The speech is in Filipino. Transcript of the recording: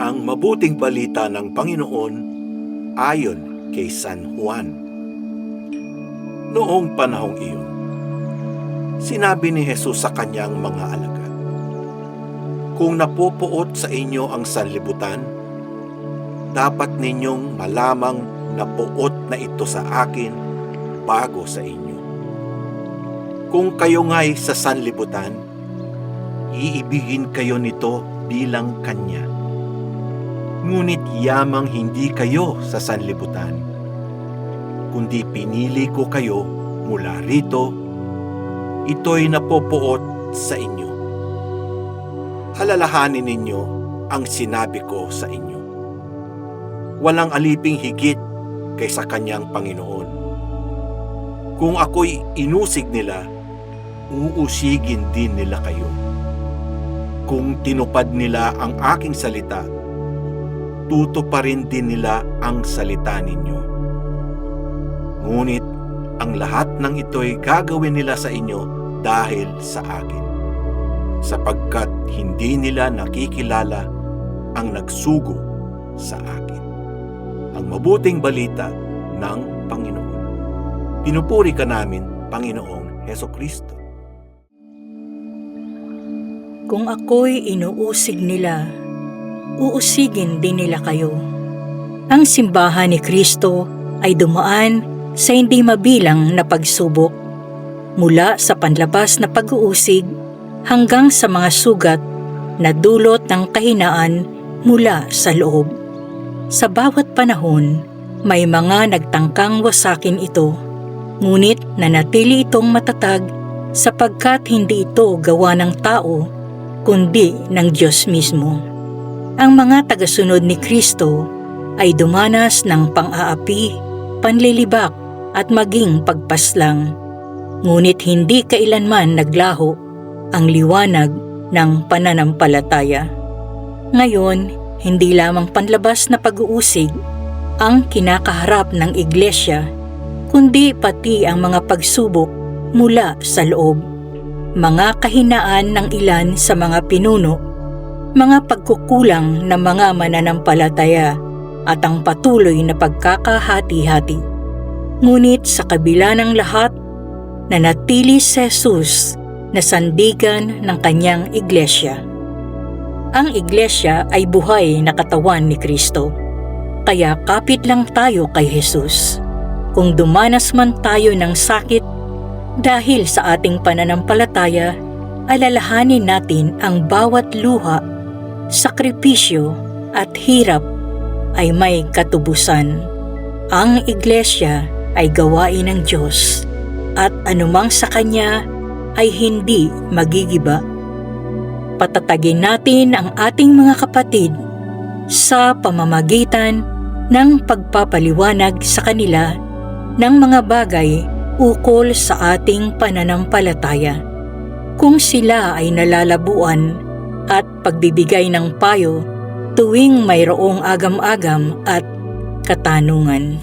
Ang mabuting balita ng Panginoon ayon kay San Juan. Noong panahong iyon, sinabi ni Jesus sa kanyang mga alagad, "Kung napupuot sa inyo ang sanlibutan, dapat ninyong malamang napuot na ito sa akin bago sa inyo. Kung kayo nga'y sa sanlibutan, iibigin kayo nito bilang kanya. Ngunit yamang hindi kayo sa sanlibutan, kundi pinili ko kayo mula rito, ito'y napupuot sa inyo. Alalahanin ninyo ang sinabi ko sa inyo. Walang aliping higit kaysa kanyang Panginoon. Kung ako'y inusig nila, uusigin din nila kayo. Kung tinupad nila ang aking salita, tutuparin din nila ang salita ninyo. Ngunit ang lahat ng ito'y gagawin nila sa inyo dahil sa akin, sapagkat hindi nila nakikilala ang nagsugo sa akin." Ang mabuting balita ng Panginoon. Pinupuri ka namin, Panginoong Hesukristo. Kung ako'y inuusig nila, uusigin din nila kayo. Ang simbahan ni Kristo ay dumaan sa hindi mabilang na pagsubok, mula sa panlabas na pag-uusig hanggang sa mga sugat na dulot ng kahinaan mula sa loob. Sa bawat panahon, may mga nagtangkang wasakin ito, ngunit nanatili itong matatag sapagkat hindi ito gawa ng tao, kundi ng Diyos mismo. Ang mga tagasunod ni Kristo ay dumanas ng pang-aapi, panlilibak at maging pagpaslang, ngunit hindi kailanman naglaho ang liwanag ng pananampalataya. Ngayon, hindi lamang panlabas na pag-uusig ang kinakaharap ng iglesia, kundi pati ang mga pagsubok mula sa loob, mga kahinaan ng ilan sa mga pinuno, mga pagkukulang ng mga mananampalataya at ang patuloy na pagkakahati-hati. Ngunit sa kabila ng lahat, nanatili si Jesus na sandigan ng kanyang iglesia. Ang iglesia ay buhay na katawan ni Kristo, kaya kapit lang tayo kay Jesus. Kung dumanas man tayo ng sakit dahil sa ating pananampalataya, alalahanin natin ang bawat luha, sakripisyo at hirap ay may katubusan. Ang iglesia ay gawain ng Diyos at anumang sa Kanya ay hindi magigiba. Patatagin natin ang ating mga kapatid sa pamamagitan ng pagpapaliwanag sa kanila ng mga bagay ukol sa ating pananampalataya. Kung sila ay nalalabuan at pagbibigay ng payo tuwing mayroong agam-agam at katanungan.